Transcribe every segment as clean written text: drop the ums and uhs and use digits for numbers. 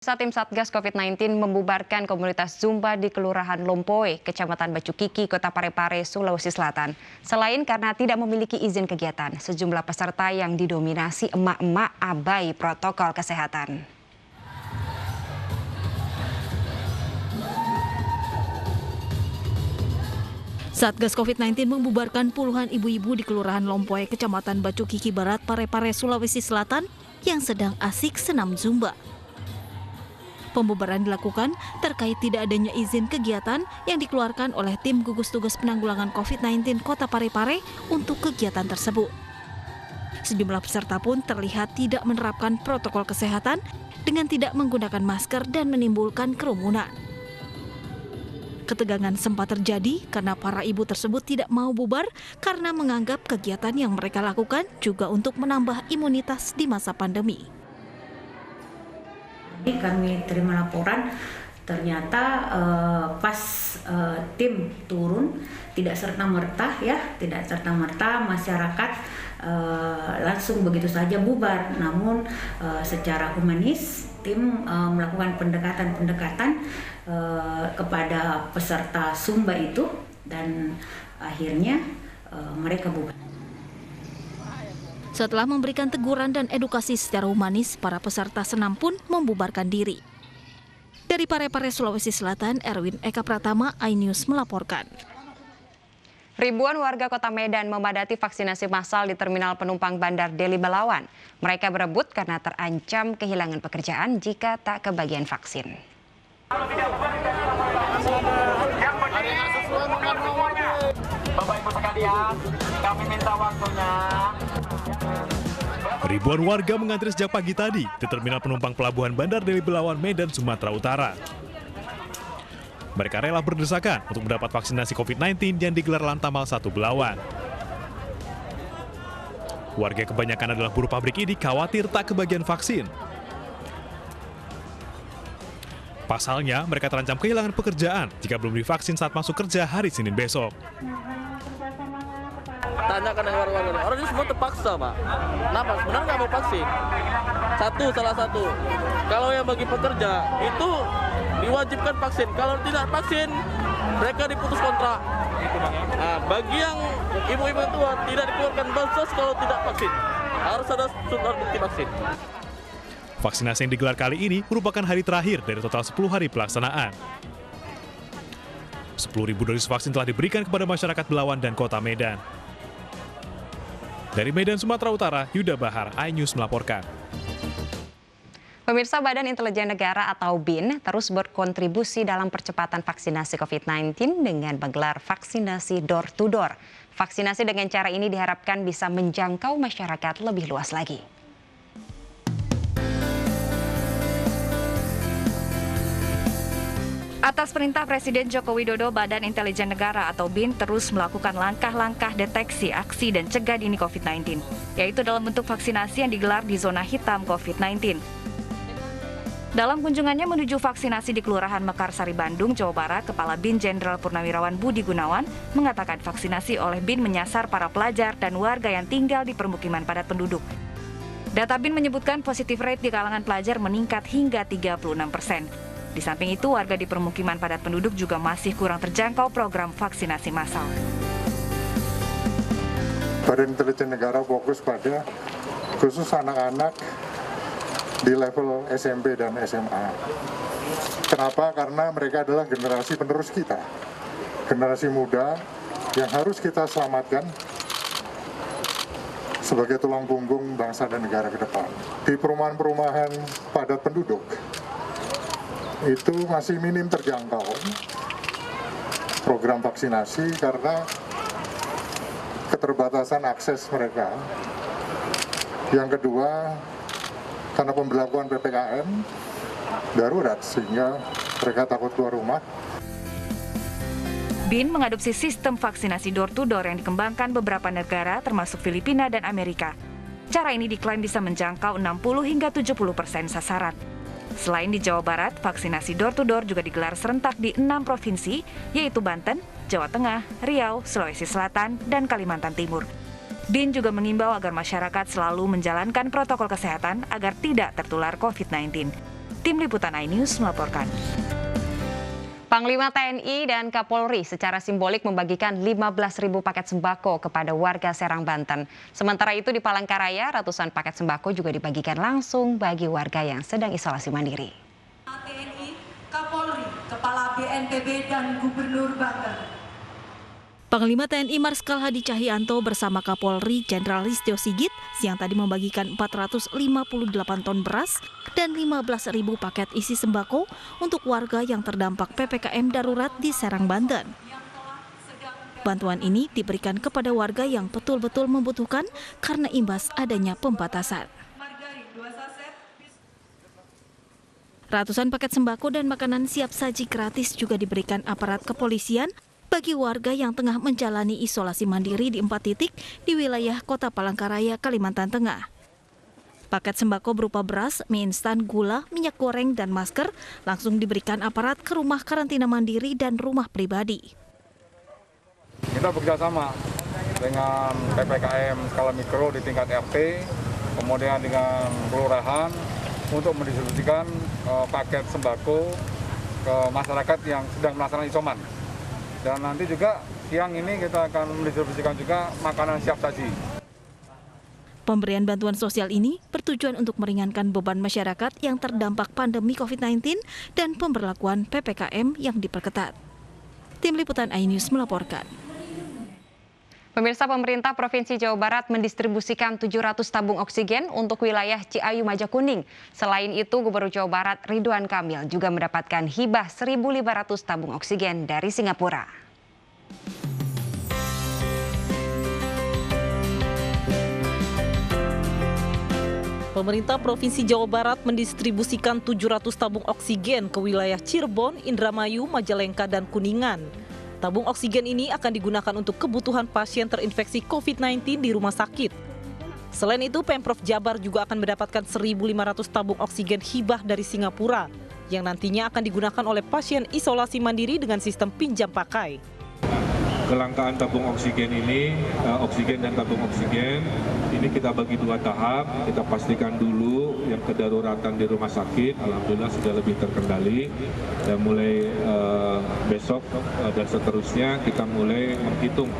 Tim Satgas COVID-19 membubarkan komunitas Zumba di Kelurahan Lompoe, Kecamatan Bacukiki, Kota Parepare, Sulawesi Selatan. Selain karena tidak memiliki izin kegiatan, sejumlah peserta yang didominasi emak-emak abai protokol kesehatan. Satgas COVID-19 membubarkan puluhan ibu-ibu di Kelurahan Lompoe, Kecamatan Bacukiki Barat, Parepare, Sulawesi Selatan yang sedang asik senam Zumba. Pembubaran dilakukan terkait tidak adanya izin kegiatan yang dikeluarkan oleh tim gugus tugas penanggulangan COVID-19 Kota Parepare untuk kegiatan tersebut. Sejumlah peserta pun terlihat tidak menerapkan protokol kesehatan dengan tidak menggunakan masker dan menimbulkan kerumunan. Ketegangan sempat terjadi karena para ibu tersebut tidak mau bubar karena menganggap kegiatan yang mereka lakukan juga untuk menambah imunitas di masa pandemi. Kami terima laporan, ternyata pas tim turun tidak serta-merta masyarakat langsung begitu saja bubar. Namun secara humanis tim melakukan pendekatan kepada peserta Zumba itu dan akhirnya mereka bubar. Setelah memberikan teguran dan edukasi secara humanis, para peserta senam pun membubarkan diri. Dari Parepare, Sulawesi Selatan, Erwin Eka Pratama, iNews melaporkan. Ribuan warga Kota Medan memadati vaksinasi massal di terminal penumpang Bandar Deli Belawan. Mereka berebut karena terancam kehilangan pekerjaan jika tak kebagian vaksin. Bapak Ibu sekalian, kami minta waktunya. Ribuan warga mengantri sejak pagi tadi di terminal penumpang pelabuhan Bandar Deli Belawan, Medan, Sumatera Utara. Mereka rela berdesakan untuk mendapat vaksinasi COVID-19 yang digelar Lantamal 1 Belawan. Warga kebanyakan adalah buruh pabrik ini khawatir tak kebagian vaksin. Pasalnya, mereka terancam kehilangan pekerjaan jika belum divaksin saat masuk kerja hari Senin besok. Tanyakan dengan warga-warga, orang ini semua terpaksa, Pak. Kenapa? Sebenarnya nggak mau vaksin. Salah satu. Kalau yang bagi pekerja, itu diwajibkan vaksin. Kalau tidak vaksin, mereka diputus kontrak. Nah, bagi yang ibu-ibu tua, tidak dikeluarkan bansos kalau tidak vaksin. Harus ada surat bukti vaksin. Vaksinasi yang digelar kali ini merupakan hari terakhir dari total 10 hari pelaksanaan. 10.000 dosis vaksin telah diberikan kepada masyarakat Belawan dan Kota Medan. Dari Medan, Sumatera Utara, Yuda Bahar, iNews melaporkan. Pemirsa, Badan Intelijen Negara atau BIN terus berkontribusi dalam percepatan vaksinasi COVID-19 dengan menggelar vaksinasi door-to-door. Vaksinasi dengan cara ini diharapkan bisa menjangkau masyarakat lebih luas lagi. Atas perintah Presiden Joko Widodo, Badan Intelijen Negara atau BIN terus melakukan langkah-langkah deteksi, aksi, dan cegah dini COVID-19, yaitu dalam bentuk vaksinasi yang digelar di zona hitam COVID-19. Dalam kunjungannya menuju vaksinasi di Kelurahan Mekarsari, Bandung, Jawa Barat, Kepala BIN Jenderal Purnawirawan Budi Gunawan mengatakan vaksinasi oleh BIN menyasar para pelajar dan warga yang tinggal di permukiman padat penduduk. Data BIN menyebutkan positif rate di kalangan pelajar meningkat hingga 36%. Di samping itu, warga di permukiman padat penduduk juga masih kurang terjangkau program vaksinasi massal. Badan Intelijen Negara fokus pada khusus anak-anak di level SMP dan SMA. Kenapa? Karena mereka adalah generasi penerus kita. Generasi muda yang harus kita selamatkan sebagai tulang punggung bangsa dan negara ke depan. Di perumahan-perumahan padat penduduk, itu masih minim terjangkau program vaksinasi karena keterbatasan akses mereka. Yang kedua, karena pemberlakuan PPKM darurat sehingga mereka takut keluar rumah. BIN mengadopsi sistem vaksinasi door-to-door yang dikembangkan beberapa negara termasuk Filipina dan Amerika. Cara ini diklaim bisa menjangkau 60 hingga 70% sasaran. Selain di Jawa Barat, vaksinasi door-to-door juga digelar serentak di 6 provinsi, yaitu Banten, Jawa Tengah, Riau, Sulawesi Selatan, dan Kalimantan Timur. BIN juga mengimbau agar masyarakat selalu menjalankan protokol kesehatan agar tidak tertular COVID-19. Tim Liputan iNews melaporkan. Panglima TNI dan Kapolri secara simbolik membagikan 15.000 paket sembako kepada warga Serang, Banten. Sementara itu di Palangkaraya, ratusan paket sembako juga dibagikan langsung bagi warga yang sedang isolasi mandiri. TNI, Kapolri, Kepala BNPB, dan Gubernur Banten. Panglima TNI Marskal Hadi Cahyanto bersama Kapolri Jenderal Listio Sigit siang tadi membagikan 458 ton beras dan 15.000 paket isi sembako untuk warga yang terdampak PPKM darurat di Serang, Banten. Bantuan ini diberikan kepada warga yang betul-betul membutuhkan karena imbas adanya pembatasan. Ratusan paket sembako dan makanan siap saji gratis juga diberikan aparat kepolisian bagi warga yang tengah menjalani isolasi mandiri di 4 titik di wilayah Kota Palangkaraya, Kalimantan Tengah. Paket sembako berupa beras, mie instan, gula, minyak goreng, dan masker langsung diberikan aparat ke rumah karantina mandiri dan rumah pribadi. Kita bekerjasama dengan PPKM skala mikro di tingkat RT, kemudian dengan kelurahan untuk mendistribusikan paket sembako ke masyarakat yang sedang melaksanakan isoman. Dan nanti juga siang ini kita akan mendistribusikan juga makanan siap saji. Pemberian bantuan sosial ini bertujuan untuk meringankan beban masyarakat yang terdampak pandemi COVID-19 dan pemberlakuan PPKM yang diperketat. Tim Liputan iNews melaporkan. Pemirsa, pemerintah Provinsi Jawa Barat mendistribusikan 700 tabung oksigen untuk wilayah Ciayu Majakuning. Selain itu, Gubernur Jawa Barat Ridwan Kamil juga mendapatkan hibah 1.500 tabung oksigen dari Singapura. Pemerintah Provinsi Jawa Barat mendistribusikan 700 tabung oksigen ke wilayah Cirebon, Indramayu, Majalengka, dan Kuningan. Tabung oksigen ini akan digunakan untuk kebutuhan pasien terinfeksi COVID-19 di rumah sakit. Selain itu, Pemprov Jabar juga akan mendapatkan 1.500 tabung oksigen hibah dari Singapura yang nantinya akan digunakan oleh pasien isolasi mandiri dengan sistem pinjam pakai. Kelangkaan tabung oksigen ini, oksigen dan tabung oksigen, ini kita bagi 2 tahap. Kita pastikan dulu yang kedaruratan di rumah sakit, alhamdulillah sudah lebih terkendali. Dan mulai besok dan seterusnya kita mulai menghitung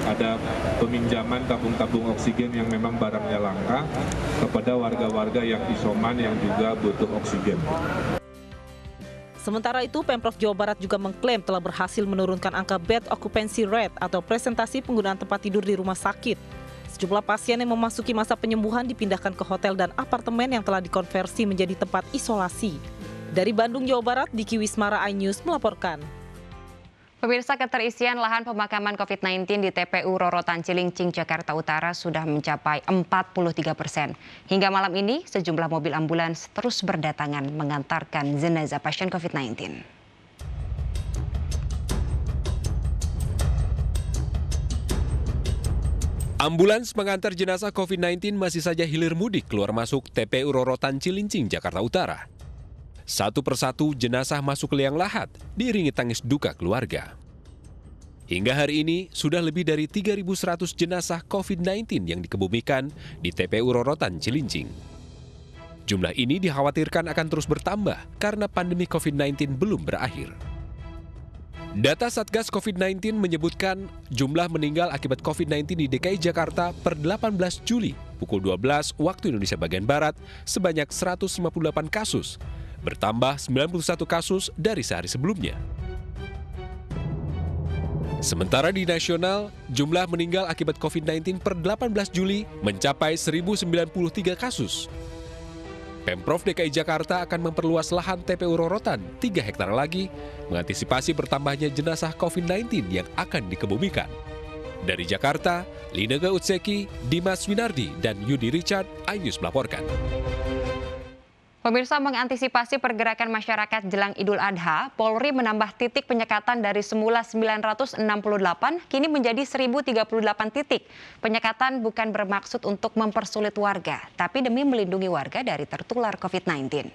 ada peminjaman tabung-tabung oksigen yang memang barangnya langka kepada warga-warga yang isoman yang juga butuh oksigen. Sementara itu, Pemprov Jawa Barat juga mengklaim telah berhasil menurunkan angka bed occupancy rate atau presentasi penggunaan tempat tidur di rumah sakit. Sejumlah pasien yang memasuki masa penyembuhan dipindahkan ke hotel dan apartemen yang telah dikonversi menjadi tempat isolasi. Dari Bandung, Jawa Barat, Diki Wismara iNews melaporkan. Pemirsa, keterisian lahan pemakaman COVID-19 di TPU Rorotan Cilincing, Jakarta Utara sudah mencapai 43%. Hingga malam ini, sejumlah mobil ambulans terus berdatangan mengantarkan jenazah pasien COVID-19. Ambulans mengantar jenazah COVID-19 masih saja hilir mudik keluar masuk TPU Rorotan Cilincing, Jakarta Utara. Satu persatu jenazah masuk ke liang lahat, diiringi tangis duka keluarga. Hingga hari ini, sudah lebih dari 3.100 jenazah COVID-19 yang dikebumikan di TPU Rorotan Cilincing. Jumlah ini dikhawatirkan akan terus bertambah karena pandemi COVID-19 belum berakhir. Data Satgas COVID-19 menyebutkan jumlah meninggal akibat COVID-19 di DKI Jakarta per 18 Juli pukul 12 waktu Indonesia bagian Barat sebanyak 158 kasus, bertambah 91 kasus dari sehari sebelumnya. Sementara di nasional, jumlah meninggal akibat COVID-19 per 18 Juli mencapai 1.093 kasus. Pemprov DKI Jakarta akan memperluas lahan TPU Rorotan 3 hektar lagi mengantisipasi bertambahnya jenazah COVID-19 yang akan dikebumikan. Dari Jakarta, Linega Utseki, Dimas Winardi, dan Yudi Richard, iNews melaporkan. Pemirsa, mengantisipasi pergerakan masyarakat jelang Idul Adha, Polri menambah titik penyekatan dari semula 968 kini menjadi 1.038 titik. Penyekatan bukan bermaksud untuk mempersulit warga, tapi demi melindungi warga dari tertular COVID-19.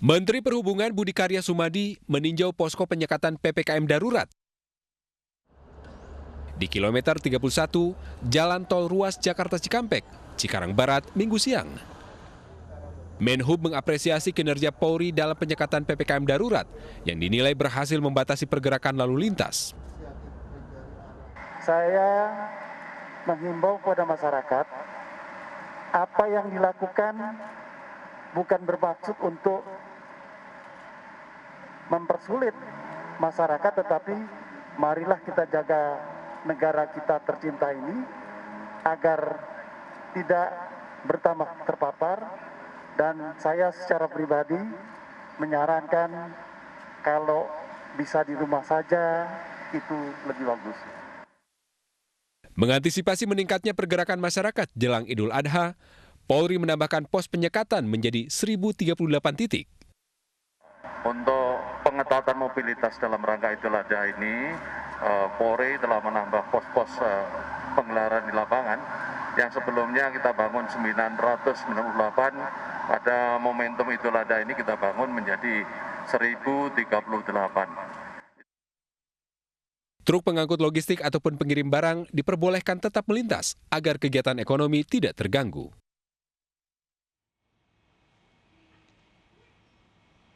Menteri Perhubungan Budi Karya Sumadi meninjau posko penyekatan PPKM darurat. di kilometer 31 Jalan Tol Ruas Jakarta Cikampek, Cikarang Barat, Minggu siang. Menhub mengapresiasi kinerja Polri dalam penyekatan PPKM darurat yang dinilai berhasil membatasi pergerakan lalu lintas. Saya menghimbau kepada masyarakat, apa yang dilakukan bukan bermaksud untuk mempersulit masyarakat, tetapi marilah kita jaga negara kita tercinta ini agar tidak bertambah terpapar. Dan saya secara pribadi menyarankan kalau bisa di rumah saja itu lebih bagus. Mengantisipasi meningkatnya pergerakan masyarakat jelang Idul Adha, Polri menambahkan pos penyekatan menjadi 1.038 titik. Untuk pengetatan mobilitas dalam rangka Idul Adha ini, Polri telah menambah pos-pos penggelaran di lapangan yang sebelumnya kita bangun 998, pada momentum Idul Adha ini kita bangun menjadi 1.038. Truk pengangkut logistik ataupun pengirim barang diperbolehkan tetap melintas agar kegiatan ekonomi tidak terganggu.